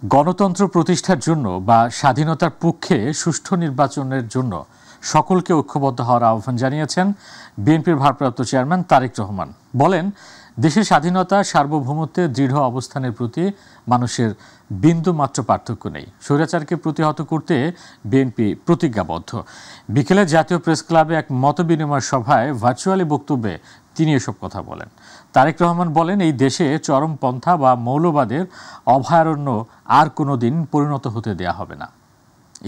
গণতন্ত্র প্রতিষ্ঠার জন্য বা স্বাধীনতার পক্ষে সুষ্ঠু নির্বাচনের জন্য সকলকে ঐক্যবদ্ধ হওয়ার আহ্বান জানিয়েছেন বিএনপির ভারপ্রাপ্ত চেয়ারম্যান তারেক রহমান। বলেন, দেশের স্বাধীনতা সার্বভৌমত্বে দৃঢ় অবস্থানের প্রতি মানুষের বিন্দুমাত্র পার্থক্য নেই। স্বৈরাচারকে প্রতিহত করতে বিএনপি প্রতিজ্ঞাবদ্ধ। বিকেলে জাতীয় প্রেস ক্লাবে এক মতবিনিময় সভায় ভার্চুয়ালি বক্তব্যে তিনি এসব কথা বলেন। তারেক রহমান বলেন, এই দেশে চরমপন্থা বা মৌলবাদের অভয়ারণ্য আর কোনোদিন পরিণত হতে দেয়া হবে না।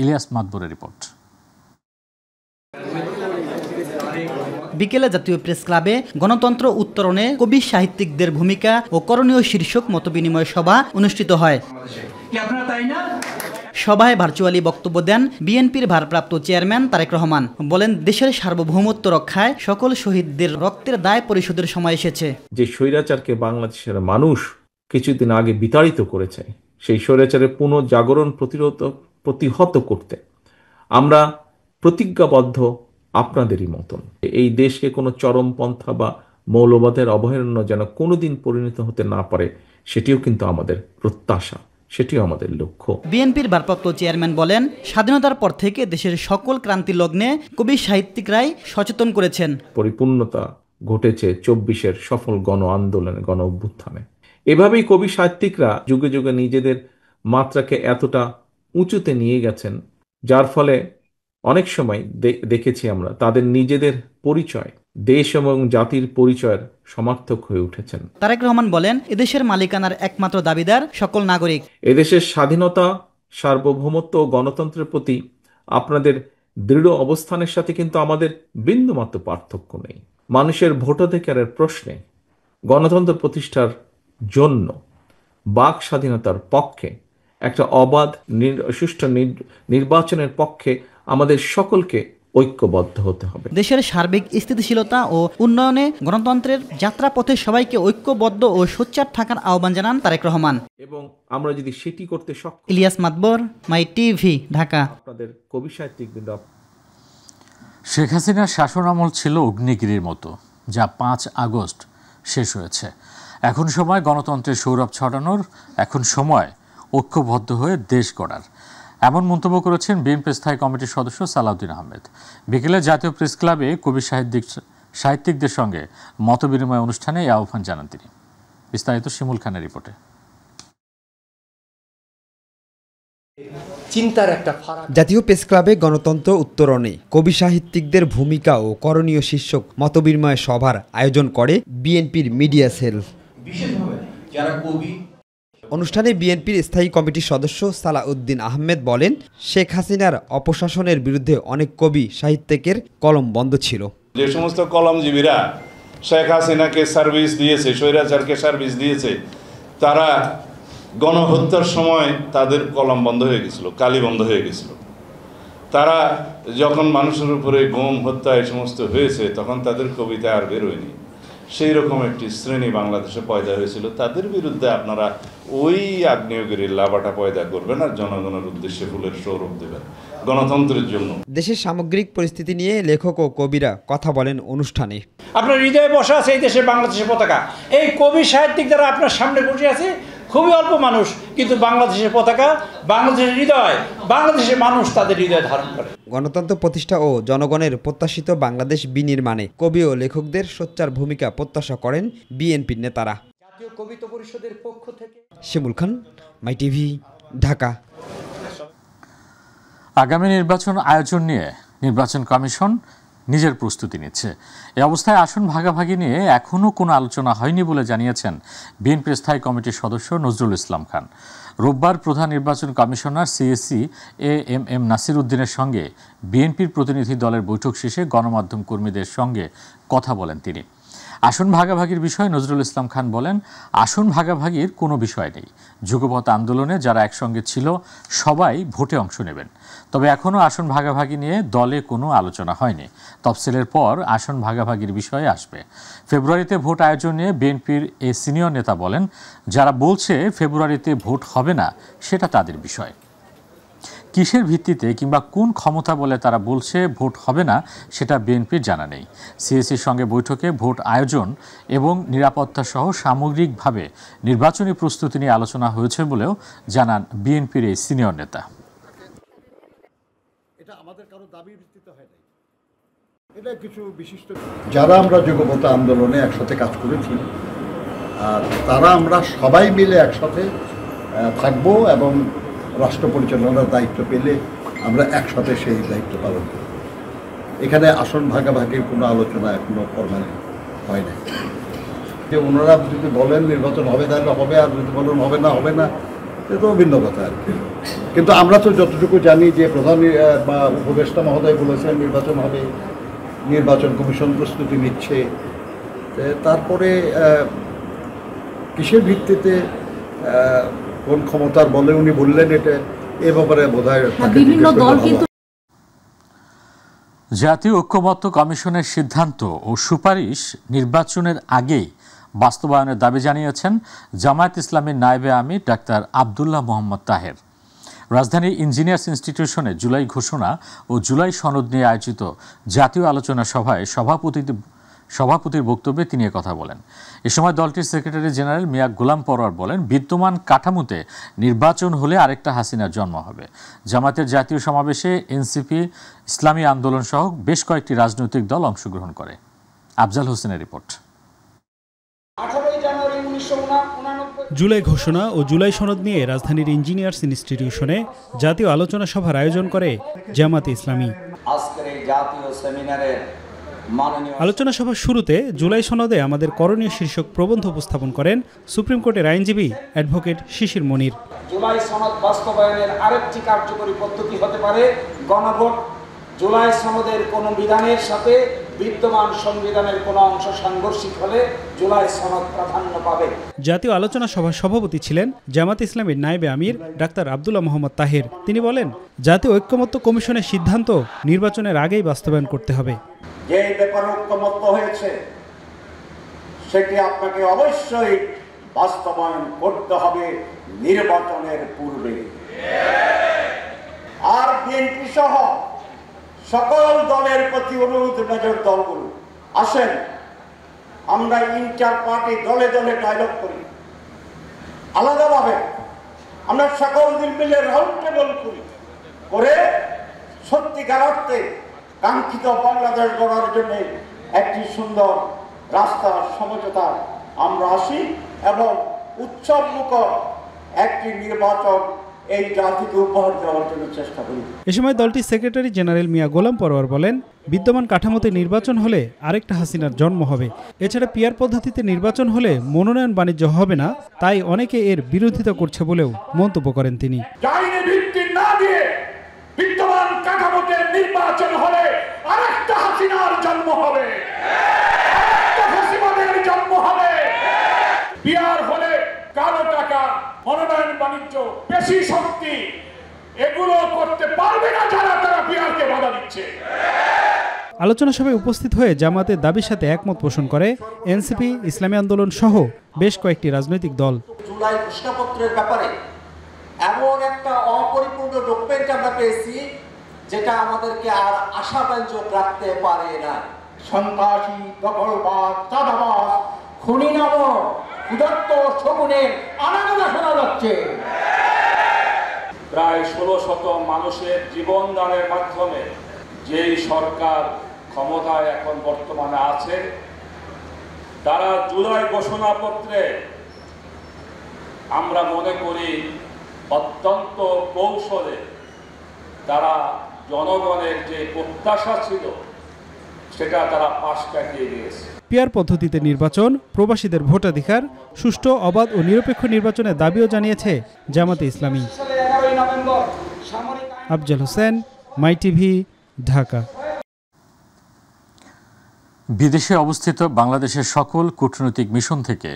ইলিয়াস মাতবরের রিপোর্ট। বিকেলে জাতীয় প্রেস ক্লাবে গণতন্ত্র উত্তরণে কবি সাহিত্যিকদের ভূমিকা ও করণীয় শীর্ষক মতবিনিময় সভা অনুষ্ঠিত হয়। সভায় ভার্চুয়ালি বক্তব্য দেন বিএনপির ভারপ্রাপ্ত চেয়ারম্যান তারেক রহমান। বলেন, দেশের সার্বভৌমত্ব রক্ষায় সকল শহীদদের রক্তের দায় পরিশোধের সময় এসেছে। যে স্বৈরাচারকে বাংলাদেশের মানুষ কিছুদিন আগে বিতাড়িত করেছে, সেই স্বৈরাচারের পুনঃজাগরণ প্রতিহত করতে আমরা প্রতিজ্ঞাবদ্ধ আপনাদেরই মতন। এই দেশকে কোনো চরমপন্থা বা মৌলবাদের অভয়ারণ্য যেন কোনোদিন পরিণত হতে না পারে, সেটিও কিন্তু আমাদের প্রত্যাশা, সেটিও আমাদের লক্ষ্য। বিএনপির ভারপ্রাপ্ত চেয়ারম্যান বলেন, স্বাধীনতার পর থেকে দেশের সকল ক্রান্তি লগ্নে কবি সাহিত্যিকরাই সচেতন করেছেন। পরিপূর্ণতা ঘটেছে ২৪-এর সফল গণ আন্দোলনে, গণ অভ্যুত্থানে। এভাবেই কবি সাহিত্যিকরা যুগে যুগে নিজেদের মাত্রাকে এতটা উঁচুতে নিয়ে গেছেন, যার ফলে অনেক সময় দেখেছি আমরা তাদের নিজেদের পরিচয়, দেশ এবং জাতির পরিচয়ের সমার্থক হয়ে উঠেছেন। তারেক রহমান বলেন, এদেশের মালিকানার একমাত্র দাবিদার সকল নাগরিক। এদেশের স্বাধীনতা, সার্বভৌমত্ব ও গণতন্ত্রের প্রতি আপনাদের দৃঢ় অবস্থানের সাথে কিন্তু আমাদের বিন্দুমাত্র পার্থক্য নেই। মানুষের ভোটাধিকারের প্রশ্নে, গণতন্ত্র প্রতিষ্ঠার জন্য, বাক স্বাধীনতার পক্ষে, একটা অবাধ সুষ্ঠু নির্বাচনের পক্ষে আমাদের সকলকে ঐক্যবদ্ধ হতে হবে। দেশের সার্বিক স্থিতিশীলতা ও উন্নয়নে গণতন্ত্রের যাত্রাপথে সবাইকে ঐক্যবদ্ধ ও সোচ্চার থাকার আহ্বান জানান তারেক রহমান। এবং আমরা যদি সেটি করতে সক্ষম। ইলিয়াস মাতবর, মাই টিভি, ঢাকা। আপনাদের কবি সাহিত্যিকবৃন্দ। শেখ হাসিনার শাসনামল ছিল অগ্নিগিরির মতো, যা ৫ আগস্ট শেষ হয়েছে। এখন সময় গণতন্ত্রের সৌরভ ছড়ানোর, এখন সময় ঐক্যবদ্ধ হয়ে দেশ গড়ার। এমন মন্তব্য করেছেন বিএনপি স্থায়ী কমিটির সদস্য সালাউদ্দিন আহমেদ। বিকেলে জাতীয় প্রেস ক্লাবে কবি সাহিত্যিকদের সঙ্গে মতবিনিময় অনুষ্ঠানে এই আহ্বান জানান তিনি। বিস্তারিত শিমুল খানের রিপোর্টে। জাতীয় প্রেস ক্লাবে গণতন্ত্র উত্তরণে কবি সাহিত্যিকদের ভূমিকা ও করণীয় শীর্ষক মতবিনিময় সভার আয়োজন করে বিএনপির মিডিয়া সেল। অনুষ্ঠানে বিএনপির স্থায়ী কমিটির সদস্য সালাউদ্দিন আহমেদ বলেন, শেখ হাসিনার অপশাসনের বিরুদ্ধে অনেক কবি সাহিত্যিকের কলম বন্ধ ছিল। যে সমস্ত কলমজীবীরা শেখ হাসিনাকে সার্ভিস দিয়েছে, স্বৈরাচারকে সার্ভিস দিয়েছে, তারা গণহত্যার সময় তাদের কলম বন্ধ হয়ে গেছিল, কালি বন্ধ হয়ে গেছিল। তারা যখন মানুষের উপরে গুম, হত্যা এই সমস্ত হয়েছে, তখন তাদের কবিতা আর বেরোয়নি। সেই রকম একটি শ্রেণী বাংলাদেশে পয়দা হয়েছিল। তাদের বিরুদ্ধে আপনারা ওই আগ্নেয়গিরির লাভাটা পয়দা করবেন আর জনগণের উদ্দেশ্যে ফুলের সৌরভ দেবেন গণতন্ত্রের জন্য। দেশের সামগ্রিক পরিস্থিতি নিয়ে লেখক ও কবিরা কথা বলেন অনুষ্ঠানে। আপনার হৃদয়ে বসা আছে এই দেশে বাংলাদেশের পতাকা। এই কবি সাহিত্যিক যারা আপনার সামনে বসে আছে, খুবই অল্প মানুষ, কিন্তু বাংলাদেশের পতাকা, বাংলাদেশের হৃদয়, বাংলাদেশের মানুষ তাদের হৃদয় ধারণ করে। গণতন্ত্র প্রতিষ্ঠা ও জনগণের প্রত্যাশিত বাংলাদেশ বিনির্মাণে কবি ও লেখকদের সোচ্চার ভূমিকা প্রত্যাশা করেন বিএনপির নেতারা। জাতীয় কবিতা পরিষদের পক্ষ থেকে শিমুল খান, মাই টিভি, ঢাকা। আগামী নির্বাচন আয়োজন নিয়ে নির্বাচন কমিশন নিজের প্রস্তুতি নিচ্ছে। এই অবস্থায় আসন ভাগাভাগি নিয়ে এখনও কোনো আলোচনা হয়নি বলে জানিয়েছেন বিএনপির স্থায়ী কমিটির সদস্য নজরুল ইসলাম খান। রোববার প্রধান নির্বাচন কমিশনার সিএসি এএমএম নাসির উদ্দিনের সঙ্গে বিএনপির প্রতিনিধি দলের বৈঠক শেষে গণমাধ্যম কর্মীদের সঙ্গে কথা বলেন তিনি। আসন ভাগাভাগির বিষয়ে নজরুল ইসলাম খান বলেন, আসন ভাগাভাগির কোনো বিষয় নেই। যুগপৎ আন্দোলনে যারা একসঙ্গে ছিল সবাই ভোটে অংশ নেবেন। তবে এখনও আসন ভাগাভাগি নিয়ে দলে কোনো আলোচনা হয়নি। তফসিলের পর আসন ভাগাভাগির বিষয়ে আসবে। ফেব্রুয়ারিতে ভোট আয়োজন নিয়ে বিএনপির এই সিনিয়র নেতা বলেন, যারা বলছে ফেব্রুয়ারিতে ভোট হবে না, সেটা তাদের বিষয়। কিসের ভিত্তিতে কিংবা কোন ক্ষমতা বলে তারা বলছে ভোট হবে না সেটা বিএনপির জানা নেই। সিএসির সঙ্গে বৈঠকে ভোট আয়োজন এবং নিরাপত্তা সহ সামগ্রিকভাবে নির্বাচনী প্রস্তুতি নিয়ে আলোচনা হয়েছে বলেও জানান বিএনপির এই সিনিয়র নেতা। এটা আমাদের কারো দাবির ভিত্তিতে হয় নাই, এটা কিছু বিশিষ্ট যারা আমরা যুগপথ আন্দোলনে একসাথে কাজ করেছি আর তারা আমরা সবাই মিলে একসাথে থাকবো এবং রাষ্ট্র পরিচালনার দায়িত্ব পেলে আমরা একসাথে সেই দায়িত্ব পালন করব। এখানে আসন ভাগাভাগির কোনো আলোচনা এখনো ফরমাল হয় নাই। যে ওনারা যদি বলেন নির্বাচন হবে তাহলে হবে, আর যদি বলেন হবে না এটা তো ভিন্ন কথা আর কি। কিন্তু আমরা তো যতটুকু জানি যে প্রধান বা উপদেষ্টা মহোদয় বলেছেন নির্বাচন হবে, নির্বাচন কমিশন প্রস্তুতি নিচ্ছে। তারপরে কিসের ভিত্তিতে কোন ক্ষমতার বলে উনি বললেন এটা এ ব্যাপারে বোধহয় বিভিন্ন দল কিন্তু জাতীয় ঐক্যমত্য কমিশনের সিদ্ধান্ত ও সুপারিশ নির্বাচনের আগেই বাস্তবায়নের দাবি জানিয়েছেন জামায়াত ইসলামীর নায়েবে আমির ডাক্তার আব্দুল্লাহ মোহাম্মদ তাহের। রাজধানীর ইঞ্জিনিয়ার্স ইনস্টিটিউশনে জুলাই ঘোষণা ও জুলাই সনদ নিয়ে আয়োজিত জাতীয় আলোচনা সভায় সভাপতির বক্তব্যে তিনি কথা বলেন। এ সময় দলটির সেক্রেটারি জেনারেল মিয়া গোলাম পরোয়ার বলেন, বিদ্যমান কাঠামোতে নির্বাচন হলে আরেকটা হাসিনার জন্ম হবে। জামায়াতের জাতীয় সমাবেশে এনসিপি, ইসলামী আন্দোলন সহ বেশ কয়েকটি রাজনৈতিক দল অংশগ্রহণ করে। আফজাল হোসেনের রিপোর্ট। জুলাই ঘোষণা ও জুলাই সনদ নিয়ে রাজধানীর ইঞ্জিনিয়ার্স ইনস্টিটিউশনে জাতীয় আলোচনা সভার আয়োজন করে জামায়াতে ইসলামী। আলোচনা সভার শুরুতে জুলাই সনদে আমাদের করণীয় শীর্ষক প্রবন্ধ উপস্থাপন করেন সুপ্রিম কোর্টের আইনজীবী অ্যাডভোকেট শিশির মনির। জুলাই সনদ বাস্তবায়নের আরেকটি কার্যকরী পদ্ধতি হতে পারে গণভোট। জুলাই সনদের কোন বিধানের সাথে বিদ্যমান সংবিধানের কোন অংশ সাংঘর্ষিক হলে জুলাই সনদ প্রাধান্য পাবে। জাতীয় আলোচনা সভার সভাপতি ছিলেন জামায়াত ইসলামীর নায়েবে আমির ডাক্তার আব্দুল্লাহ মোহাম্মদ তাহের। তিনি বলেন, জাতীয় ঐক্যমত্য কমিশনের সিদ্ধান্ত নির্বাচনের আগেই বাস্তবায়ন করতে হবে। যে ব্যাপারে ঐক্যমত্য হয়েছে সেটি আপনাকে অবশ্যই বাস্তবায়ন করতে হবে নির্বাচনের পূর্বে। আর বিএনপি সহ সকল দলের প্রতি অনুরোধ, মেজর দলগুলো আসেন আমরা ইন্টার পার্টি দলে দলে ডায়লগ করি, আলাদাভাবে আমরা সকল দিন মিলে রাউন্ড টেবল করি, করে সত্যিকার অর্থে কাঙ্ক্ষিত বাংলাদেশ গড়ার জন্য একটি সুন্দর রাস্তা সমঝোতা আমরা আসি এবং উৎসব মুখর একটি নির্বাচন এই জাতিকে উপহার দেওয়ার জন্য চেষ্টা করি। এ সময় দলটির সেক্রেটারি জেনারেল মিয়া গোলাম পরোয়ার বলেন, বিদ্যমান কাঠামোতে নির্বাচন হলে আরেকটা হাসিনার জন্ম হবে। এছাড়া পিআর পদ্ধতিতে নির্বাচন হলে মনোনয়ন বাণিজ্য হবে না, তাই অনেকে এর বিরোধিতা করছে বলেও মন্তব্য করেন তিনি। বিদ্যমান কাঠামোতে নির্বাচন হলে আরেকটা হাসিনার জন্ম হবে, আরেকটা ফ্যাসিবাদের জন্ম হবে। পিআর হলে কালো টাকা, মনোনয়ন বাণিজ্য, বেশি শক্তি, এগুলো করতে পারবে না যারা তারা পিআরকে বাধা দিচ্ছে। আলোচনা সভায় উপস্থিত হয়ে জামায়াতের দাবির সাথে একমত পোষণ করে এনসিপি, ইসলামী আন্দোলন সহ বেশ কয়েকটি রাজনৈতিক দল। জুলাই ঘোষণাপত্রের ব্যাপারে এমন একটা অপরিপূর্ণ ডকুমেন্ট আমরা পেয়েছি যেটা আমাদেরকে আর আশাব্যঞ্জক রাখতে পারে না। সন্ত্রাসী, দখলবাদ, চাঁদাবাজ, খুনি নামক উদাত্ত শকুনের আনাগোনা শোনা যাচ্ছে। প্রায় 1600 মানুষের জীবন দানের মাধ্যমে যেই সরকার ক্ষমতায় এখন বর্তমানে আছে, তারা জুলাই ঘোষণাপত্রে আমরা মনে করি অত্যন্ত কৌশলে তারা জনগণের যে প্রত্যাশা ছিল সেটা তারা পাশ কাটিয়ে দিয়েছে। পিআর পদ্ধতিতে নির্বাচন, প্রবাসীদের ভোটাধিকার, সুষ্ঠু, অবাধ ও নিরপেক্ষ নির্বাচনের দাবিও জানিয়েছে জামায়াতে ইসলামী। আফজাল হোসেন, মাই টিভি, ঢাকা। বিদেশে অবস্থিত বাংলাদেশের সকল কূটনৈতিক মিশন থেকে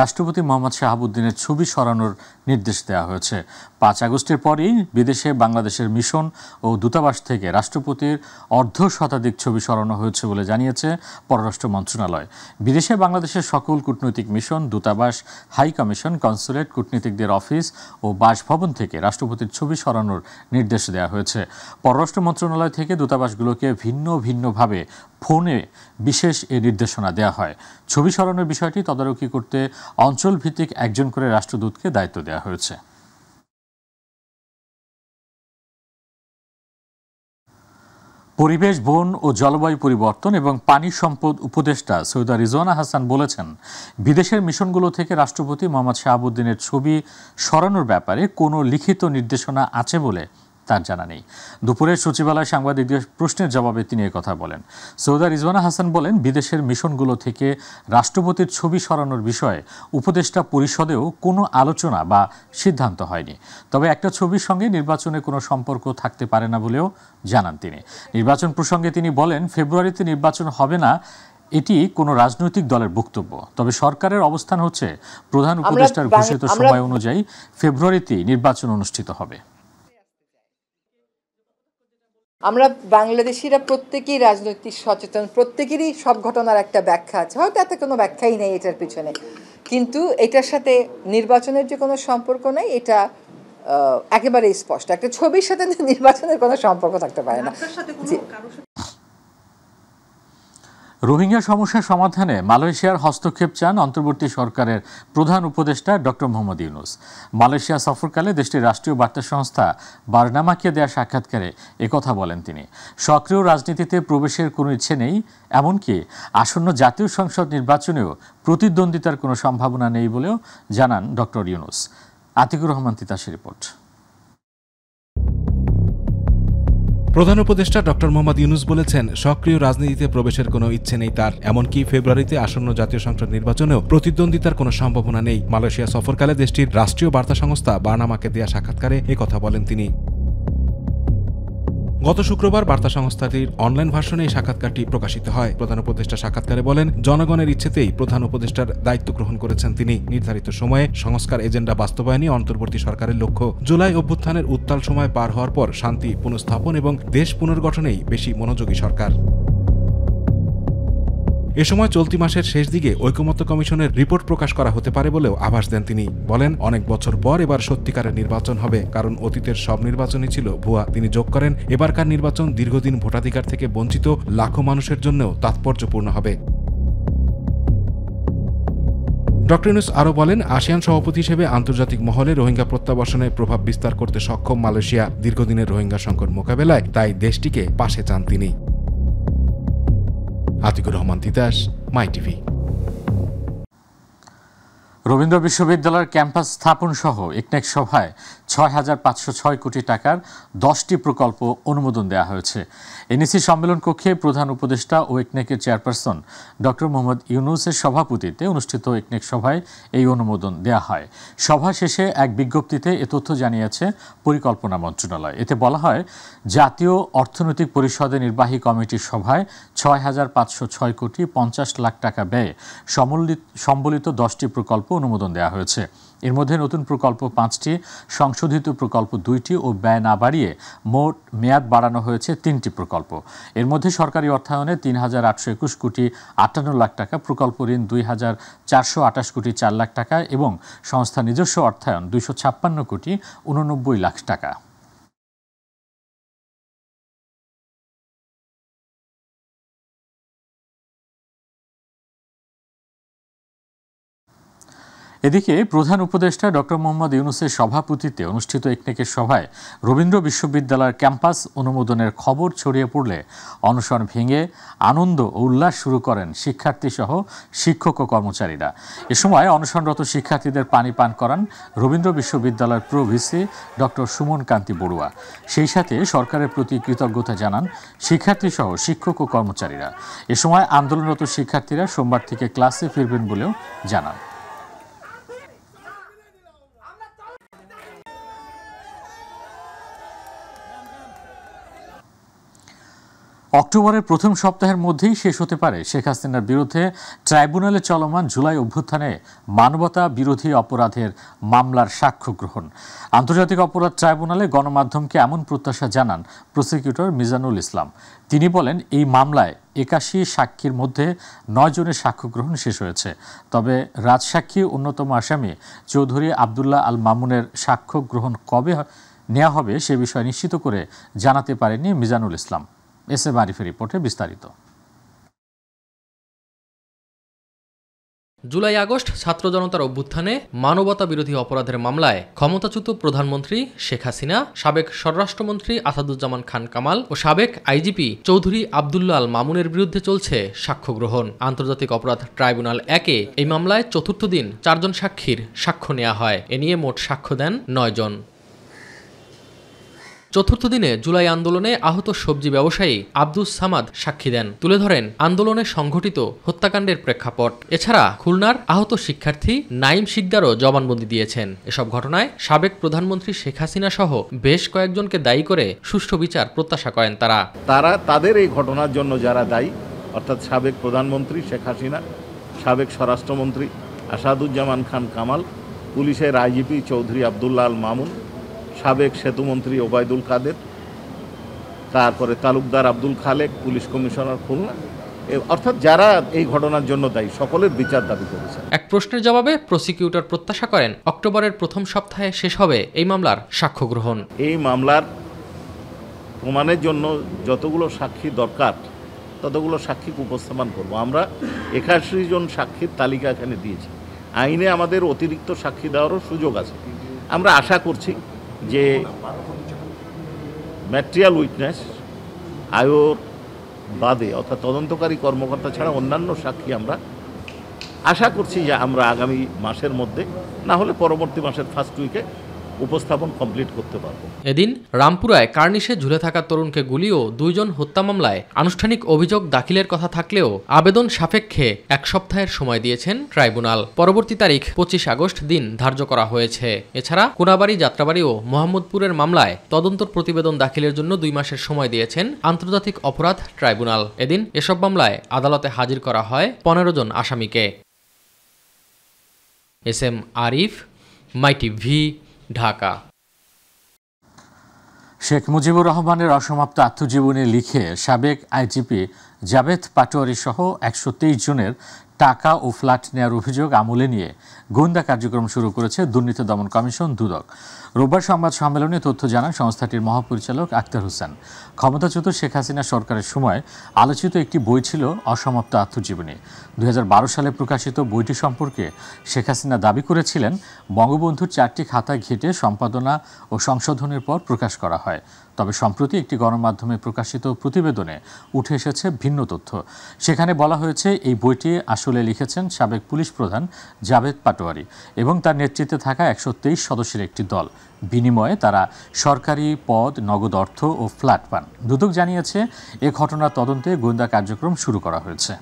রাষ্ট্রপতি মোহাম্মদ শাহাবুদ্দিনের ছবি সরানোর নির্দেশ দেওয়া হয়েছে। 5 আগস্টের পরই বিদেশে বাংলাদেশের মিশন ও দূতাবাস থেকে রাষ্ট্রপতির অর্ধশতাধিক ছবি সরানো হয়েছে বলে জানিয়েছে পররাষ্ট্র মন্ত্রণালয়। বিদেশে বাংলাদেশের সকল কূটনৈতিক মিশন, দূতাবাস, হাই কমিশন, কনসুলেট, কূটনীতিকদের অফিস ও বাসভবন থেকে রাষ্ট্রপতির ছবি সরানোর নির্দেশ দেওয়া হয়েছে। পররাষ্ট্র মন্ত্রণালয় থেকে দূতাবাসগুলোকে ভিন্নভাবে ফোনে বিশেষ এ নির্দেশনা দেওয়া হয়। ছবি সরানোর বিষয়টি তদারকি করতে অঞ্চলভিত্তিক একজন করে রাষ্ট্রদূতকে দায়িত্ব দেওয়া হয়েছে। পরিবেশ, বন ও জলবায়ু পরিবর্তন এবং পানি সম্পদ উপদেষ্টা সৈয়দা রিজওয়ানা হাসান বলেছেন, বিদেশের মিশনগুলো থেকে রাষ্ট্রপতি মোহাম্মদ শাহাবুদ্দিনের ছবি সরানোর ব্যাপারে কোনো লিখিত নির্দেশনা আছে বলে তার জানা নেই। দুপুরে সচিবালয় সাংবাদিকদের প্রশ্নের জবাবে তিনি কথা বলেন। সৈয়দা রিজওয়ানা হাসান বলেন, বিদেশের মিশনগুলো থেকে রাষ্ট্রপতির ছবি সরানোর বিষয়ে উপদেষ্টা পরিষদেও কোনো আলোচনা বা সিদ্ধান্ত হয়নি। তবে একটা ছবির সঙ্গে নির্বাচনের কোনো সম্পর্ক থাকতে পারে না বলেও জানান তিনি। নির্বাচন প্রসঙ্গে তিনি বলেন, ফেব্রুয়ারিতে নির্বাচন হবে না, এটি কোনো রাজনৈতিক দলের বক্তব্য। তবে সরকারের অবস্থান হচ্ছে প্রধান উপদেষ্টার ঘোষিত সময় অনুযায়ী ফেব্রুয়ারিতে নির্বাচন অনুষ্ঠিত হবে। আমরা বাংলাদেশিরা প্রত্যেকেই রাজনৈতিক সচেতন, প্রত্যেকেরই সব ঘটনার একটা ব্যাখ্যা আছে, হয়তো এত কোনো ব্যাখ্যাই নেই এটার পিছনে, কিন্তু এটার সাথে নির্বাচনের যে কোনো সম্পর্ক নেই, এটা একেবারেই স্পষ্ট। একটা ছবির সাথে নির্বাচনের কোনো সম্পর্ক থাকতে পারে না। রোহিঙ্গা সমস্যা সমাধানে মালয়েশিয়ার হস্তক্ষেপ চান অন্তর্বর্তী সরকারের প্রধান উপদেষ্টা ডক্টর মোহাম্মদ ইউনূস। মালয়েশিয়া সফরকালে দেশটির রাষ্ট্রীয় বার্তা সংস্থা বার্নামাকে দেয়া সাক্ষাৎকারে একথা বলেন তিনি। সক্রিয় রাজনীতিতে প্রবেশের কোনো ইচ্ছে নেই, এমনকি আসন্ন জাতীয় সংসদ নির্বাচনেও প্রতিদ্বন্দ্বিতার কোনো সম্ভাবনা নেই বলেও জানান ডক্টর ইউনূস। আতিকুর রহমান তিতাসের রিপোর্ট। প্রধান উপদেষ্টা ডক্টর মোহাম্মদ ইউনূস বলেছেন, সক্রিয় রাজনীতিতে প্রবেশের কোনো ইচ্ছে নেই তার, এমনকি ফেব্রুয়ারিতে আসন্ন জাতীয় সংসদ নির্বাচনেও প্রতিদ্বন্দ্বিতার কোনো সম্ভাবনা নেই। মালয়েশিয়া সফরকালে দেশটির রাষ্ট্রীয় বার্তা সংস্থা বার্নামাকে দেয়া সাক্ষাৎকারে একথা বলেন তিনি। গত শুক্রবার বার্তা সংস্থাটির অনলাইন ভার্সনে এই সাক্ষাৎকারটি প্রকাশিত হয়। প্রধান উপদেষ্টা সাক্ষাৎকারে বলেন, জনগণের ইচ্ছেতেই প্রধান উপদেষ্টার দায়িত্ব গ্রহণ করেছেন তিনি। নির্ধারিত সময়ে সংস্কার এজেন্ডা বাস্তবায়নই অন্তর্বর্তী সরকারের লক্ষ্য। জুলাই অভ্যুত্থানের উত্তাল সময় পার হওয়ার পর শান্তি পুনঃস্থাপন এবং দেশ পুনর্গঠনেই বেশি মনোযোগী সরকার। এ সময় চলতি মাসের শেষ দিকে ঐকমত্য কমিশনের রিপোর্ট প্রকাশ করা হতে পারে বলেও আভাস দেন তিনি। বলেন, অনেক বছর পর এবার সত্যিকারের নির্বাচন হবে, কারণ অতীতের সব নির্বাচনই ছিল ভুয়া। তিনি যোগ করেন, এবারকার নির্বাচন দীর্ঘদিন ভোটাধিকার থেকে বঞ্চিত লাখো মানুষের জন্যও তাৎপর্যপূর্ণ হবে। ডক্টর ইউনূস আরও বলেন, আসিয়ান সভাপতি হিসেবে আন্তর্জাতিক মহলে রোহিঙ্গা প্রত্যাবাসনে প্রভাব বিস্তার করতে সক্ষম মালয়েশিয়া দীর্ঘদিনের রোহিঙ্গা সংকট মোকাবেলায় তাই দেশটিকে পাশে চান তিনি। আতিকুর রহমান তিতাস, মাই টিভি। রবীন্দ্র বিশ্ববিদ্যালয়ের ক্যাম্পাস স্থাপন সহ একনেক সভায় ৬,৫০৬ কোটি টাকার 10টি প্রকল্প অনুমোদন দেওয়া হয়েছে। এনইসি সম্মেলন কক্ষে প্রধান উপদেষ্টা ও একনেকের চেয়ারপারসন ডক্টর মোহাম্মদ ইউনূসের সভাপতিত্বে অনুষ্ঠিত একনেক সভায় এই অনুমোদন দেওয়া হয়। সভা শেষে এক বিজ্ঞপ্তিতে এ তথ্য জানিয়েছে পরিকল্পনা মন্ত্রণালয়। এতে বলা হয়, জাতীয় অর্থনৈতিক পরিষদের নির্বাহী কমিটির সভায় ৬,৫০৬ কোটি ৫০ লাখ টাকা ব্যয়ে সম্বলিত 10টি প্রকল্প অনুমোদন দেওয়া হয়েছে। এর মধ্যে নতুন প্রকল্প 5টি, সংশোধিত প্রকল্প 2টি ও ব্যয় না বাড়িয়ে মোট মেয়াদ বাড়ানো হয়েছে 3টি প্রকল্প। এর মধ্যে সরকারি অর্থায়নে ৩,৮২১ কোটি 58 লাখ টাকা, প্রকল্প ঋণ 2,428 কোটি 4 লাখ টাকা এবং সংস্থা নিজস্ব অর্থায়ন 256 কোটি 89 লাখ টাকা। এদিকে প্রধান উপদেষ্টা ডক্টর মোহাম্মদ ইউনূসের সভাপতিত্বে অনুষ্ঠিত একনেকের সভায় রবীন্দ্র বিশ্ববিদ্যালয়ের ক্যাম্পাস অনুমোদনের খবর ছড়িয়ে পড়লে অনশন ভেঙে আনন্দ ও উল্লাস শুরু করেন শিক্ষার্থীসহ শিক্ষক ও কর্মচারীরা। এ সময় অনশনরত শিক্ষার্থীদের পানি পান করান রবীন্দ্র বিশ্ববিদ্যালয়ের প্রো ভিসি ডক্টর সুমন কান্তি বড়ুয়া। সেই সাথে সরকারের প্রতি কৃতজ্ঞতা জানান শিক্ষার্থীসহ শিক্ষক ও কর্মচারীরা। এ সময় আন্দোলনরত শিক্ষার্থীরা সোমবার থেকে ক্লাসে ফিরবেন বলেও জানান। অক্টোবরের প্রথম সপ্তাহের মধ্যেই শেষ হতে পারে শেখ হাসিনার বিরুদ্ধে ট্রাইব্যুনালে চলমান জুলাই অভ্যুত্থানে মানবতা বিরোধী অপরাধের মামলার সাক্ষ্য গ্রহণ। আন্তর্জাতিক অপরাধ ট্রাইব্যুনালে গণমাধ্যমকে এমন প্রত্যাশা জানান প্রসিকিউটর মিজানুল ইসলাম। তিনি বলেন, এই মামলায় ৮১ সাক্ষীর মধ্যে ৯ জনের সাক্ষ্য গ্রহণ শেষ হয়েছে। তবে রাজসাক্ষী অন্যতম আসামি চৌধুরী আবদুল্লাহ আল মামুনের সাক্ষ্য গ্রহণ কবে নেওয়া হবে সে বিষয়ে নিশ্চিত করে জানাতে পারেননি মিজানুল ইসলাম। এস এ আরিফের রিপোর্টে বিস্তারিত। জুলাই আগস্ট ছাত্র জনতার অভ্যুত্থানে মানবতা বিরোধী অপরাধের মামলায় ক্ষমতাচ্যুত প্রধানমন্ত্রী শেখ হাসিনা, সাবেক স্বরাষ্ট্রমন্ত্রী আসাদুজ্জামান খান কামাল ও সাবেক আইজিপি চৌধুরী আবদুল্লাহ আল মামুনের বিরুদ্ধে চলছে সাক্ষ্য গ্রহণ। আন্তর্জাতিক অপরাধ ট্রাইব্যুনাল ১-এ এই মামলায় চতুর্থ দিন ৪ জন সাক্ষীর সাক্ষ্য নেওয়া হয়। এ নিয়ে মোট সাক্ষ্য দেন ৯ জন। চতুর্থ দিনে জুলাই আন্দোলনে আহত সবজি ব্যবসায়ী আব্দুস সামাদ সাক্ষী দেন, তুলে ধরেন আন্দোলনে সংঘটিত হত্যাকাণ্ডের প্রেক্ষাপট। এছাড়া খুলনার আহত শিক্ষার্থী নাইম শিকদারও জবানবন্দি দিয়েছেন। এসব ঘটনায় সাবেক প্রধানমন্ত্রী শেখ হাসিনা সহ বেশ কয়েকজনকে দায়ী করে সুষ্ঠু বিচার প্রত্যাশা করেন তারা। তাদের এই ঘটনার জন্য যারা দায়ী, অর্থাৎ সাবেক প্রধানমন্ত্রী শেখ হাসিনা, সাবেক স্বরাষ্ট্রমন্ত্রী আসাদুজ্জামান খান কামাল, পুলিশের আইজিপি চৌধুরী আবদুল্লাহ আল মামুন, সাবেক সেতুমন্ত্রী ওবায়দুল কাদের, তারপরে তালুকদার আব্দুল খালেক, পুলিশ কমিশনার খুলনা, অর্থাৎ যারা এই ঘটনার জন্য দায়ী সকলের বিচার দাবি করেছে। এক প্রশ্নের জবাবে প্রসিকিউটর প্রত্যাশা করেন অক্টোবরের প্রথম সপ্তাহে শেষ হবে এই মামলার সাক্ষ্য গ্রহণ। এই মামলার প্রমাণের জন্য যতগুলো সাক্ষী দরকার ততগুলো সাক্ষী উপস্থাপন করব। আমরা ৮১ জন সাক্ষীর তালিকা এখানে দিয়েছি। আইনে আমাদের অতিরিক্ত সাক্ষী দেওয়ারও সুযোগ আছে। আমরা আশা করছি যে ম্যাটেরিয়াল উইটনেস আয়োর বাদে, অর্থাৎ তদন্তকারী কর্মকর্তা ছাড়া অন্যান্য সাক্ষী আমরা আশা করছি যে আমরা আগামী মাসের মধ্যে, না হলে পরবর্তী মাসের ফার্স্ট উইকে উপস্থাপন কমপ্লিট করতে পারবো। এদিন রামপুরায় কার্নিশে ঝুলে থাকা তরুণকে গুলি ও 2 জন হত্যা মামলায় আনুষ্ঠানিক অভিযোগ দাখিলের কথা থাকলেও আবেদন সাপেক্ষে 1 সপ্তাহের সময় দিয়েছেন ট্রাইব্যুনাল। পরবর্তী তারিখ 25 আগস্ট দিন ধার্য করা হয়েছে। এছাড়া কোনাবাড়ি, যাত্রাবাড়ি ও মোহাম্মদপুরের মামলায় তদন্ত প্রতিবেদন দাখিলের জন্য 2 মাসের সময় দিয়েছেন আন্তর্জাতিক অপরাধ ট্রাইব্যুনাল। এদিন এসব মামলায় আদালতে হাজির করা হয় 15 জন আসামিকে। এস এম আরিফ, মাই টিভি, ঢাকা। শেখ মুজিবুর রহমানের অসমাপ্ত আত্মজীবনী লিখে সাবেক আইজিপি জাভেদ পাটোয়ারি সহ 123 জনের টাকা ও ফ্ল্যাট নেওয়ার অভিযোগ আমলে নিয়ে গোয়েন্দা কার্যক্রম শুরু করেছে দুর্নীতি দমন কমিশন দুদক। রোববার সংবাদ সম্মেলনে তথ্য জানান সংস্থাটির মহাপরিচালক আক্তার হোসেন। ক্ষমতাচ্যুত শেখ হাসিনা সরকারের সময় আলোচিত একটি বই ছিল অসমাপ্ত আত্মজীবনী। 2012 সালে প্রকাশিত বইটি সম্পর্কে শেখ হাসিনা দাবি করেছিলেন, বঙ্গবন্ধুর 4টি খাতা ঘেঁটে সম্পাদনা ও সংশোধনের পর প্রকাশ করা হয়। তবে সম্প্রতি একটি গণমাধ্যমে প্রকাশিত প্রতিবেদনে উঠে এসেছে ভিন্ন তথ্য। সেখানে বলা হয়েছে এই বইটি আসলে লিখেছেন সাবেক পুলিশ প্রধান জাভেদ পাটোয়ারি এবং তার নেতৃত্বে থাকা 123 সদস্যের একটি দল। বিনিময়ে তারা সরকারি পদ, নগদ অর্থ ও ফ্ল্যাট পান। দুদক জানিয়েছে এ ঘটনার তদন্তে গোয়েন্দা কার্যক্রম শুরু করা হয়েছে।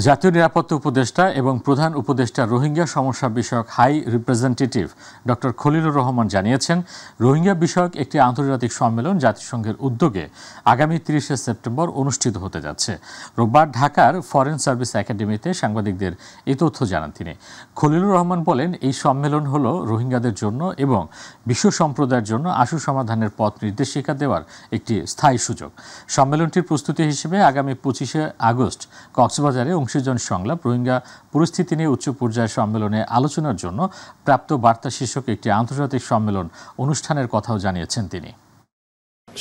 জাতীয় নিরাপত্তা উপদেষ্টা এবং প্রধান উপদেষ্টা রোহিঙ্গা সমস্যা বিষয়ক high representative doctor Khalilur Rahman জানিয়েছেন, রোহিঙ্গা বিষয়ক একটি আন্তর্জাতিক সম্মেলন জাতিসংঘের উদ্যোগে আগামী 30 সেপ্টেম্বর অনুষ্ঠিত হতে যাচ্ছে। রোববার ঢাকার ফরেন সার্ভিস একাডেমিতে সাংবাদিকদের এই তথ্য জানান তিনি। খলিলুর রহমান বলেন, এই সম্মেলন হলো রোহিঙ্গাদের জন্য এবং বিশ্ব সম্প্রদায়ের জন্য আশু সমাধানের পথ নির্দেশিকা দেওয়ার একটি স্থায়ী সুযোগ। সম্মেলনটির প্রস্তুতি হিসেবে আগামী 25 আগস্ট কক্সবাজারে অংশীজন সংলাপ রোহিঙ্গা পরিস্থিতি নিয়ে উচ্চ পর্যায়ের সম্মেলনে আলোচনার জন্য প্রাপ্ত বার্তা শীর্ষক একটি আন্তর্জাতিক সম্মেলন অনুষ্ঠানের কথাও জানিয়েছেন তিনি।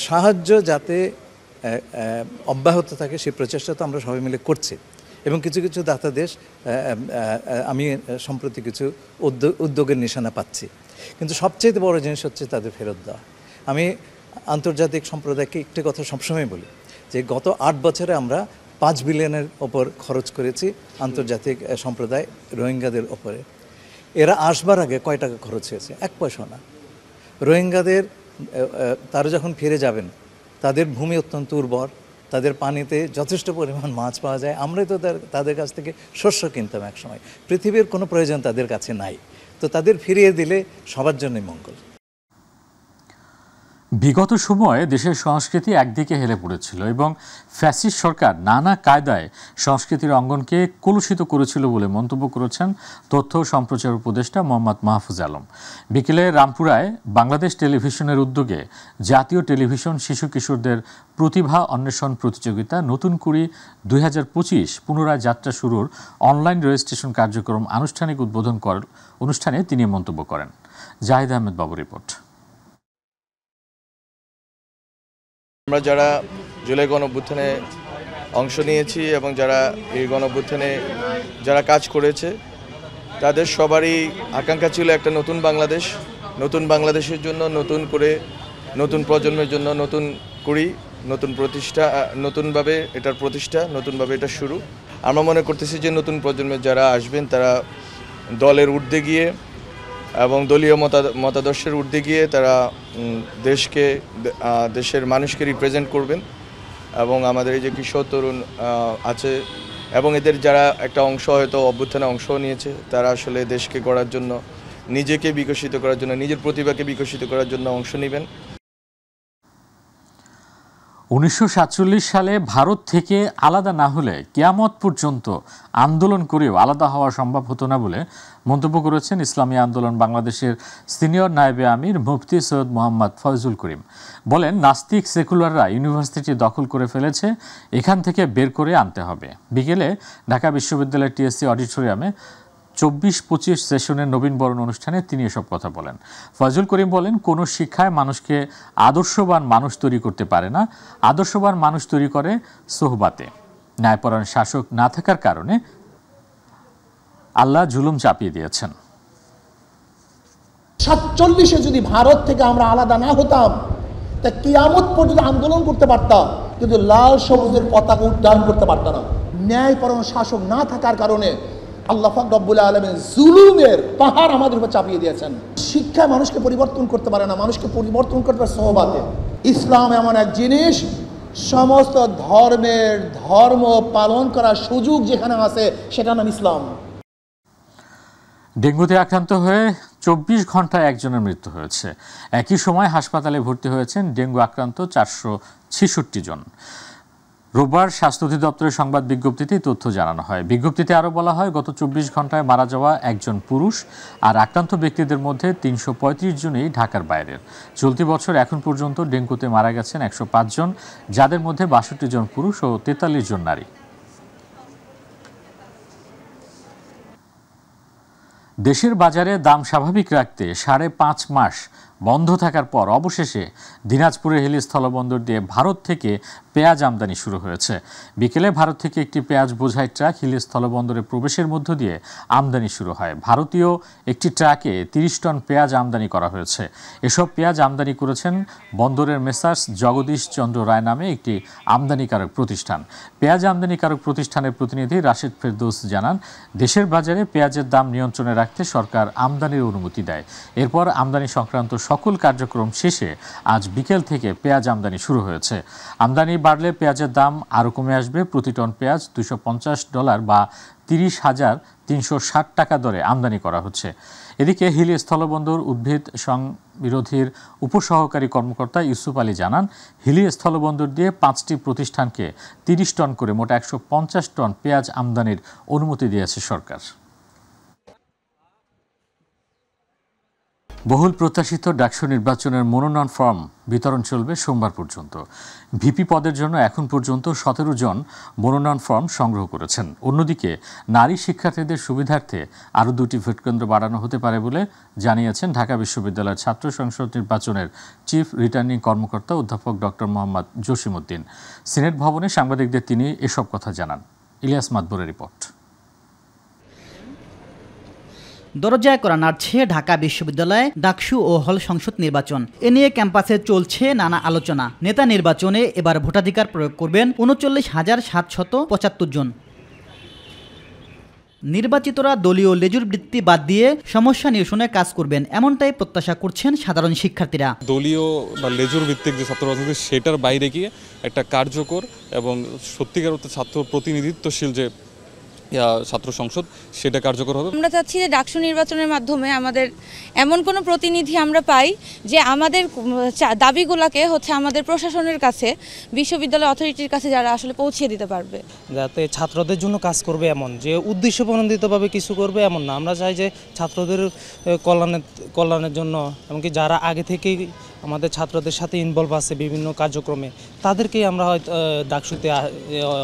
সাহায্য যাতে অব্যাহত থাকে সেই প্রচেষ্টা তো আমরা সবাই মিলে করছি এবং কিছু কিছু দাতা দেশ, আমি সম্প্রতি কিছু উদ্যোগের নিশানা পাচ্ছি, কিন্তু সবচেয়ে বড় জিনিস হচ্ছে তাদের ফেরত দেওয়া। আমি আন্তর্জাতিক সম্প্রদায়কে একটি কথা সবসময় বলি যে গত 8 বছরে আমরা 5 বিলিয়নের ওপর খরচ করেছি আন্তর্জাতিক সম্প্রদায় রোহিঙ্গাদের ওপরে। এরা আসবার আগে কয় টাকা খরচ হয়েছে? 1 পয়সা না। রোহিঙ্গাদের তারা যখন ফিরে যাবেন, তাদের ভূমি অত্যন্ত উর্বর, তাদের পানিতে যথেষ্ট পরিমাণ মাছ পাওয়া যায়। আমরাই তো তাদের কাছ থেকে শস্য কিনতাম এক সময়। পৃথিবীর কোনো প্রয়োজন তাদের কাছে নাই, তো তাদের ফিরিয়ে দিলে সবার জন্যই মঙ্গল। বিগত সময়ে দেশের সংস্কৃতি একদিকে হেলে পড়েছিল এবং ফ্যাসিস্ট সরকার নানা কায়দায় সংস্কৃতির অঙ্গনকে কলুষিত করেছিল বলে মন্তব্য করেছেন তথ্য ও সম্প্রচার উপদেষ্টা মোহাম্মদ মাহফুজ আলম। বিকেলে রামপুরায় বাংলাদেশ টেলিভিশনের উদ্যোগে জাতীয় টেলিভিশন শিশু কিশোরদের প্রতিভা অন্বেষণ প্রতিযোগিতা নতুন কুড়ি 2025 পুনরায় যাত্রা শুরুর অনলাইন রেজিস্ট্রেশন কার্যক্রম আনুষ্ঠানিক উদ্বোধন অনুষ্ঠানে তিনি মন্তব্য করেন। জাহিদ আহমেদ বাবু রিপোর্ট। আমরা যারা জুলাই গণঅভ্যুত্থানে অংশ নিয়েছি এবং যারা এই গণঅভ্যুত্থানে যারা কাজ করেছে তাদের সবারই আকাঙ্ক্ষা ছিল একটা নতুন বাংলাদেশ, নতুন বাংলাদেশের জন্য নতুন করে নতুন প্রজন্মের জন্য নতুন করি, নতুন প্রতিষ্ঠা, নতুনভাবে এটার প্রতিষ্ঠা, নতুনভাবে এটা শুরু। আমরা মনে করতেছি যে নতুন প্রজন্মের যারা আসবেন তারা দলের ঊর্ধ্বে গিয়ে এবং দলীয় মতাদর্শের ঊর্ধ্বে গিয়ে তারা দেশকে, দেশের মানুষকে রিপ্রেজেন্ট করবেন এবং আমাদের এই যে কিশোর তরুণ আছে এবং এদের যারা একটা অংশ হয়তো অভ্যুত্থানে অংশ নিয়েছে তারা আসলে দেশকে গড়ার জন্য, নিজেকে বিকশিত করার জন্য, নিজের প্রতিভাকে বিকশিত করার জন্য অংশ নেবেন। 1947 সালে ভারত থেকে আলাদা না হলে কিয়ামত পর্যন্ত আন্দোলন করেও আলাদা হওয়া সম্ভব হতো না বলে মন্তব্য করেছেন ইসলামী আন্দোলন বাংলাদেশের সিনিয়র নায়েবে আমির মুফতি সৈয়দ মোহাম্মদ ফয়জুল করিম। বলেন, নাস্তিক সেকুলাররা ইউনিভার্সিটি দখল করে ফেলেছে, এখান থেকে বের করে আনতে হবে। বিকেলে ঢাকা বিশ্ববিদ্যালয়ের টিএসসি অডিটোরিয়ামে 24-25 সেশনের নবীনবরণ অনুষ্ঠানে তিনি এসব কথা বলেন। ফয়জুল করিম বলেন, কোনো শিক্ষায় মানুষকে আদর্শবান মানুষ তৈরি করতে পারে না, আদর্শবান মানুষ তৈরি করে সোহবাতে। ন্যায়পরায়ণ শাসক না থাকার কারণে আল্লাহ জুলুম চাপিয়ে দিয়েছেন। 47-এ যদি ভারত থেকে আমরা আলাদা না হতাম তা কিয়ামত পর্যন্ত আন্দোলন করতে পারতাম, কিন্তু লাল সবুজের পতাকা উড্ডয়ন করতে পারতাম না। ন্যায়পরায়ণ শাসক না থাকার কারণে আল্লাহ পাক রব্বুল আলামিন জুলুমের পাহাড় আমাদের উপর চাপিয়ে দিয়েছেন। শিক্ষা মানুষকে পরিবর্তন করতে পারে না, মানুষকে পরিবর্তন করতে পারে সোহবাতে। ইসলাম এমন এক জিনিস, সমস্ত ধর্মের ধর্ম পালন করার সুযোগ যেখানে আছে সেটার নাম ইসলাম। ডেঙ্গুতে আক্রান্ত হয়ে 24 ঘন্টায় একজনের মৃত্যু হয়েছে। একই সময় হাসপাতালে ভর্তি হয়েছেন ডেঙ্গু আক্রান্ত 466 জন। রোববার স্বাস্থ্য অধিদপ্তরের সংবাদ বিজ্ঞপ্তিতে তথ্য জানানো হয়। বিজ্ঞপ্তিতে আরও বলা হয়, গত 24 ঘন্টায় মারা যাওয়া একজন পুরুষ, আর আক্রান্ত ব্যক্তিদের মধ্যে 335 জনই ঢাকার বাইরের। চলতি বছর এখন পর্যন্ত ডেঙ্গুতে মারা গেছেন 105 জন, যাদের মধ্যে 62 জন পুরুষ ও 43 জন নারী। দেশের বাজারে দাম স্বাভাবিক রাখতে 5.5 মাস বন্ধ থাকার পর অবশেষে দিনাজপুরের হিলি স্থলবন্দর দিয়ে ভারত থেকে পেঁয়াজ আমদানি শুরু হয়েছে। বিকেলে ভারত থেকে একটি পেঁয়াজ বোঝাই ট্রাক হিলি স্থলবন্দরে প্রবেশের মধ্য দিয়ে আমদানি শুরু হয়। ভারতীয় একটি ট্রাকে 30 টন পেঁয়াজ আমদানি করা হয়েছে। এসব পেঁয়াজ আমদানি করেছেন বন্দরের মেসার্স জগদীশ চন্দ্র রায় নামে একটি আমদানিকারক প্রতিষ্ঠান। পেঁয়াজ আমদানিকারক প্রতিষ্ঠানের প্রতিনিধি রাশেদ ফেরদৌস জানান, দেশের বাজারে পেঁয়াজের দাম নিয়ন্ত্রণে রাখতে সরকার আমদানির অনুমতি দেয়। এরপর আমদানি সংক্রান্ত সকল কার্যক্রম শেষে আজ বিকেল থেকে পেঁয়াজ আমদানি শুরু হয়েছে। আমদানি বাড়লে পেঁয়াজের দাম আরও কমে আসবে। প্রতি টন পেঁয়াজ $250 বা 30,360 টাকা দরে আমদানি করা হচ্ছে। এদিকে হিলি স্থলবন্দর উদ্ভিদ সংবিরোধীর উপসহকারী কর্মকর্তা ইউসুফ আলী জানান, হিলি স্থলবন্দর দিয়ে 5টি প্রতিষ্ঠানকে 30 টন করে মোট 150 টন পেঁয়াজ আমদানির অনুমতি দিয়েছে সরকার। বহুল প্রত্যাশিত ডাকসু নির্বাচনের মনোনয়ন ফর্ম বিতরণ চলবে সোমবার পর্যন্ত। ভিপি পদের জন্য এখন পর্যন্ত 17 জন মনোনয়ন ফর্ম সংগ্রহ করেছেন। অন্যদিকে নারী শিক্ষার্থীদের সুবিধার্থে আরও 2টি ভোটকেন্দ্র বাড়ানো হতে পারে বলে জানিয়েছেন ঢাকা বিশ্ববিদ্যালয়ের ছাত্র সংসদ নির্বাচনের চিফ রিটার্নিং কর্মকর্তা অধ্যাপক ডক্টর মোহাম্মদ জসিমউদ্দিন। সিনেট ভবনে সাংবাদিকদের তিনি এসব কথা জানান। ইলিয়াস মাদবরের রিপোর্ট। দরজায় করা নাড়ছে ঢাকা বিশ্ববিদ্যালয়ে ডাকসু ও হল সংসদ নির্বাচন। এ নিয়ে ক্যাম্পাসে চলছে নানা আলোচনা। নেতা নির্বাচনে এবার ভোটাধিকার প্রয়োগ করবেন 39,775 জন। নির্বাচিতরা দলীয় লেজুর বৃত্তি বাদ দিয়ে সমস্যা নিরসনে কাজ করবেন, এমনটাই প্রত্যাশা করছেন সাধারণ শিক্ষার্থীরা। দলীয় বা লেজুর ভিত্তিক যে ছাত্র রাজনীতি সেটার বাইরে গিয়ে একটা কার্যকর এবং সত্যিকার অর্থে ছাত্র প্রতিনিধিত্বশীল যে ছাত্র সংসদ সেটা কার্যকর হবে। আমরা চাচ্ছি যে ডাকসু নির্বাচনের মাধ্যমে আমাদের এমন কোনো প্রতিনিধি আমরা পাই যে আমাদের দাবিগুলোকে আমাদের প্রশাসনের কাছে, বিশ্ববিদ্যালয় অথরিটির কাছে যারা আসলে পৌঁছে দিতে পারবে, যাতে ছাত্রদের জন্য কাজ করবে, এমন যে উদ্দেশ্যপ্রণোদিতভাবে কিছু করবে এমন না। আমরা চাই যে ছাত্রদের কল্যাণের জন্য, এমনকি যারা আগে থেকেই আমাদের ছাত্রদের সাথে ইনভলভ আছে বিভিন্ন কার্যক্রমে, তাদেরকেই আমরা হয়তো ডাকসুতে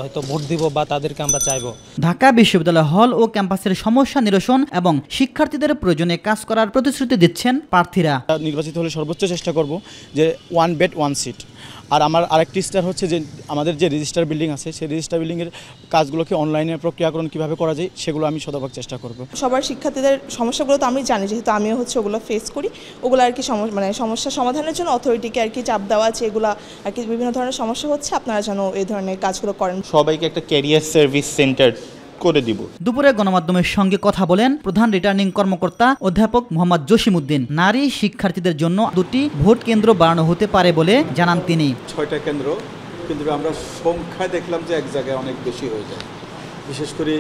হয়তো ভোট দিব বা তাদেরকে আমরা চাইব। ঢাকা বিশ্ববিদ্যালয় হল ও ক্যাম্পাসের সমস্যা নিরসন এবং শিক্ষার্থীদের প্রয়োজনে কাজ করার প্রতিশ্রুতি দিচ্ছেন প্রার্থীরা। নির্বাচিত হলে সর্বোচ্চ চেষ্টা করব যে 1 বেড 1 সিট। আর আমার আরেকটি স্টার হচ্ছে যে আমাদের যে রেজিস্টার বিল্ডিং আছে সেই রেজিস্টার বিল্ডিংয়ের কাজগুলোকে অনলাইনে প্রক্রিয়াকরণ কীভাবে করা যায় সেগুলো আমি শতভাগ চেষ্টা করব। সবার শিক্ষার্থীদের সমস্যাগুলো তো আমি জানি, যেহেতু আমিও ওগুলো ফেস করি, ওগুলো আর কি সমস্যা সমাধানের জন্য অথরিটিকে আর কি চাপ দেওয়া আছে, এগুলো আর কি বিভিন্ন ধরনের সমস্যা হচ্ছে, আপনারা যেন এই ধরনের কাজগুলো করেন। সবাইকে একটা ক্যারিয়ার সার্ভিস সেন্টার করে দিব। দুপুরে গণমাধ্যমের সঙ্গে কথা বলেন প্রধান রিটার্নিং কর্মকর্তা অধ্যাপক মোহাম্মদ জসিমউদ্দিন। নারী শিক্ষার্থীদের জন্য 2টি ভোট কেন্দ্র বাড়ানো হতে পারে বলে জানান তিনি। 6টা কেন্দ্র, কিন্তু আমরা সংখ্যায় দেখলাম যে এক জায়গায় অনেক বেশি হয়ে যায়, বিশেষ করে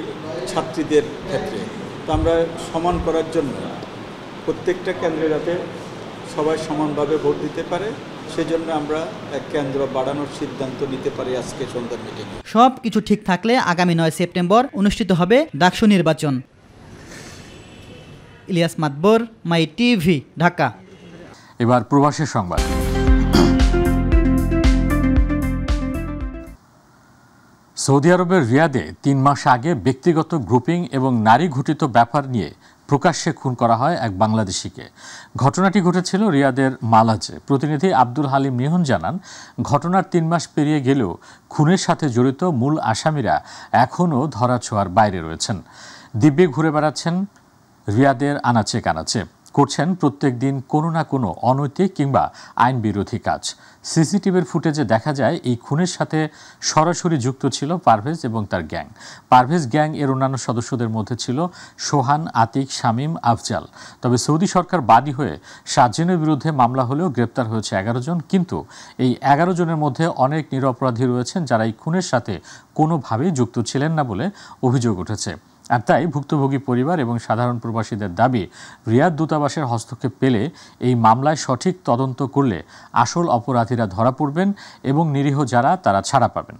ছাত্রীদের ক্ষেত্রে। তো আমরা সমান করার জন্য প্রত্যেকটা কেন্দ্রে যাতে সবাই সমানভাবে ভোট দিতে পারে, সেজন্য আমরা এক কেন্দ্র বাড়ানোর সিদ্ধান্ত নিতে পারি আজকে সন্ধ্যার মিটিংয়ে। সব কিছু ঠিক থাকলে আগামী 9 সেপ্টেম্বর অনুষ্ঠিত হবে ডাকসু নির্বাচন। ইলিয়াস মাতবর, মাই টিভি, ঢাকা। এবার প্রবাসী সংবাদ। সৌদি আরবের রিয়াদে 3 মাস আগে ব্যক্তিগত গ্রুপিং এবং নারী ঘটিত ব্যাপার নিয়ে প্রকাশ্যে খুন করা হয় এক বাংলাদেশিকে। ঘটনাটি ঘটেছিল রিয়াদের মালাজে। প্রতিনিধি আব্দুল হালিম নিহন জানান, ঘটনার 3 মাস পেরিয়ে গেলেও খুনের সাথে জড়িত মূল আসামিরা এখনও ধরাছোঁয়ার বাইরে রয়েছেন। দিব্যে ঘুরে বেড়াচ্ছেন রিয়াদের আনাচে কানাচে, করছেন প্রত্যেক দিন কোনো না কোনো অনৈতিক কিংবা আইন বিরোধী কাজ। সিসিটিভির ফুটেজে দেখা যায় এই খুনের সাথে সরাসরি যুক্ত ছিল পারভেজ এবং তার গ্যাং। পারভেজ গ্যাং এর অন্যান্য সদস্যদের মধ্যে ছিল সোহান, আতিক, শামীম, আফজাল। তবে সৌদি সরকার বাদী হয়ে 7 জনের বিরুদ্ধে মামলা হলেও গ্রেপ্তার হয়েছে 11 জন। কিন্তু এই 11 জনের মধ্যে অনেক নিরপরাধী রয়েছেন যারা এই খুনের সাথে কোনোভাবেই যুক্ত ছিলেন না বলে অভিযোগ উঠেছে। আর তাই ভুক্তভোগী পরিবার এবং সাধারণ প্রবাসীদের দাবি, রিয়াদ দূতাবাসের হস্তক্ষেপ পেলে এই মামলায় সঠিক তদন্ত করলে আসল অপরাধীরা ধরা পড়বেন এবং নিরীহ যারা তারা ছাড়া পাবেন।